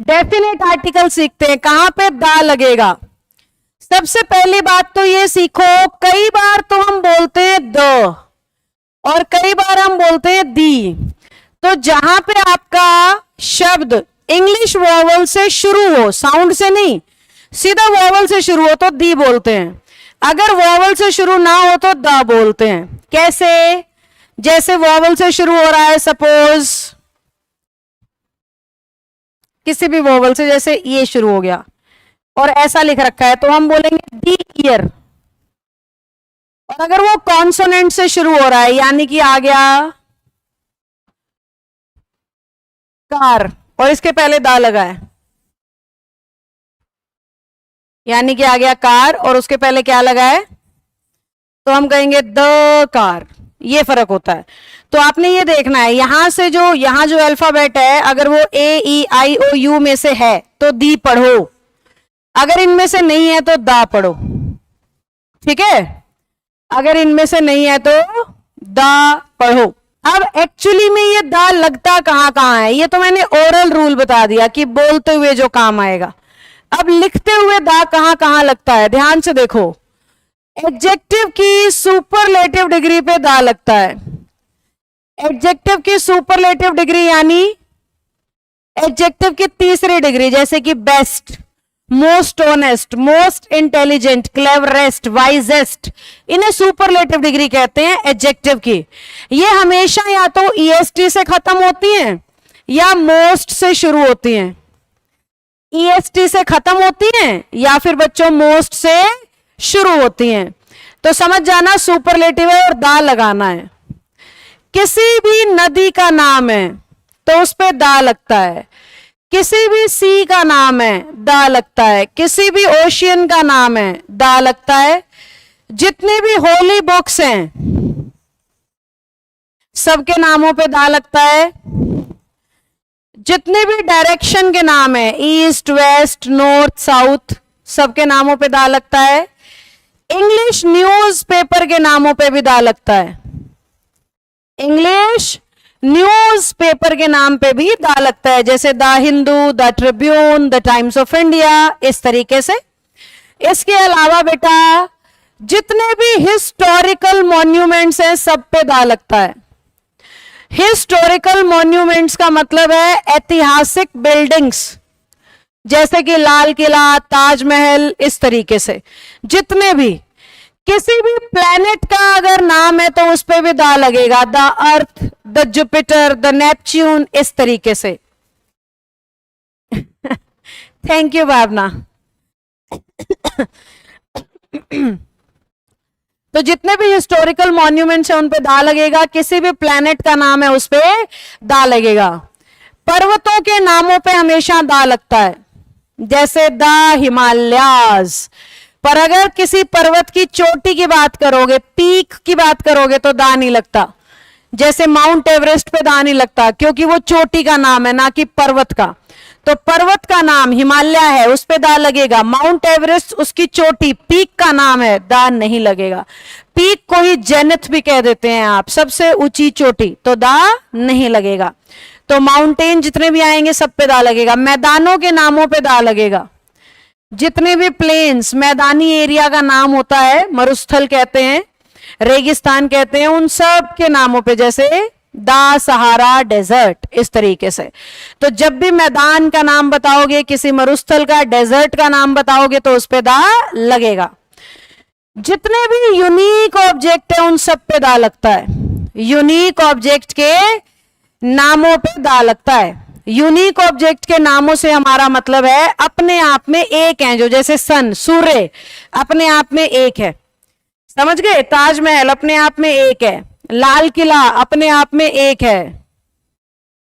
Definite article सीखते हैं, कहां पे दा लगेगा। सबसे पहली बात तो ये सीखो, कई बार तो हम बोलते हैं द और कई बार हम बोलते हैं दी। तो जहां पे आपका शब्द इंग्लिश वॉवल से शुरू हो, साउंड से नहीं, सीधा वॉवल से शुरू हो तो दी बोलते हैं। अगर वॉवल से शुरू ना हो तो द बोलते हैं। कैसे? जैसे वॉवल से शुरू हो रहा है, सपोज किसी भी वॉवल से, जैसे ये शुरू हो गया और ऐसा लिख रखा है तो हम बोलेंगे दी ईयर। और अगर वो कॉन्सोनेंट से शुरू हो रहा है, यानी कि आ गया कार और इसके पहले दा लगा है, यानी कि आ गया कार और उसके पहले क्या लगा है, तो हम कहेंगे द कार। ये फर्क होता है। तो आपने ये देखना है, यहां से जो यहां जो अल्फाबेट है, अगर वो ए ई आई ओ यू में से है तो दी पढ़ो, अगर इनमें से नहीं है तो दा पढ़ो। ठीक है? अगर इनमें से नहीं है तो दा पढ़ो। अब एक्चुअली में ये दा लगता कहां कहां है, ये तो मैंने ओरल रूल बता दिया कि बोलते हुए जो काम आएगा। अब लिखते हुए दा कहां कहां लगता है, ध्यान से देखो। एडजेक्टिव की सुपरलेटिव डिग्री पे दा लगता है। एडजेक्टिव की सुपरलेटिव डिग्री यानी एडजेक्टिव की तीसरी डिग्री, जैसे कि best, most honest, most intelligent, cleverest, wisest, इन्हें सुपरलेटिव डिग्री कहते हैं एडजेक्टिव की। ये हमेशा या तो ईएसटी से खत्म होती हैं या मोस्ट से शुरू होती हैं। ईएसटी से खत्म होती हैं या फिर बच्चों मोस्ट से शुरू होती हैं। तो समझ जाना सुपरलेटिव है और दा लगाना है। किसी भी नदी का नाम है तो उस पे दा लगता है। किसी भी सी का नाम है दा लगता है। किसी भी ओशियन का नाम है दा लगता है। जितने भी होली बुक्स हैं सबके नामों पे दा लगता है। जितने भी डायरेक्शन के नाम है, ईस्ट, वेस्ट, नॉर्थ, साउथ, सबके नामों पे दा लगता है। इंग्लिश न्यूज़पेपर के नामों पे भी दा लगता है। इंग्लिश न्यूज़पेपर के नाम पे भी दा लगता है, जैसे the Hindu, the Tribune, the times of India, इस तरीके से। इसके अलावा बेटा जितने भी हिस्टोरिकल मॉन्यूमेंट्स हैं सब पे दा लगता है। हिस्टोरिकल मॉन्यूमेंट्स का मतलब है ऐतिहासिक बिल्डिंग्स, जैसे कि लाल किला, ताजमहल, इस तरीके से। जितने भी किसी भी प्लेनेट का अगर नाम है तो उस पे भी दा लगेगा। The earth, the Jupiter, the Neptune, इस तरीके से। थैंक यू भावना। तो जितने भी हिस्टोरिकल मॉन्यूमेंट्स हैं उन पे दा लगेगा। किसी भी प्लेनेट का नाम है उस पे दा लगेगा। पर्वतों के नामों पे हमेशा दा लगता है, जैसे द हिमालयाज। पर अगर किसी पर्वत की चोटी की बात करोगे, पीक की बात करोगे तो दा नहीं लगता। जैसे माउंट एवरेस्ट पे दा नहीं लगता, क्योंकि वो चोटी का नाम है ना कि पर्वत का। तो पर्वत का नाम हिमालय है, उस पे दा लगेगा। माउंट एवरेस्ट उसकी चोटी, पीक का नाम है, दा नहीं लगेगा। पीक को ही जेनिथ भी कह देते हैं आप, सबसे ऊंची चोटी, तो दा नहीं लगेगा। तो माउंटेन जितने भी आएंगे सब पे दा लगेगा। मैदानों के नामों पे दा लगेगा। जितने भी प्लेन्स, मैदानी एरिया का नाम होता है, मरुस्थल कहते हैं, रेगिस्तान कहते हैं, उन सब के नामों पे, जैसे दा सहारा डेजर्ट, इस तरीके से। तो जब भी मैदान का नाम बताओगे, किसी मरुस्थल का, डेजर्ट का नाम बताओगे तो उस पे दा लगेगा। जितने भी यूनिक ऑब्जेक्ट है उन सब पे दा लगता है। यूनिक ऑब्जेक्ट के नामों पे दा लगता है। यूनिक ऑब्जेक्ट के नामों से हमारा मतलब है अपने आप में एक है, जो जैसे सन, सूर्य अपने आप में एक है, समझ गए। ताजमहल अपने आप में एक है। लाल किला अपने आप में एक है।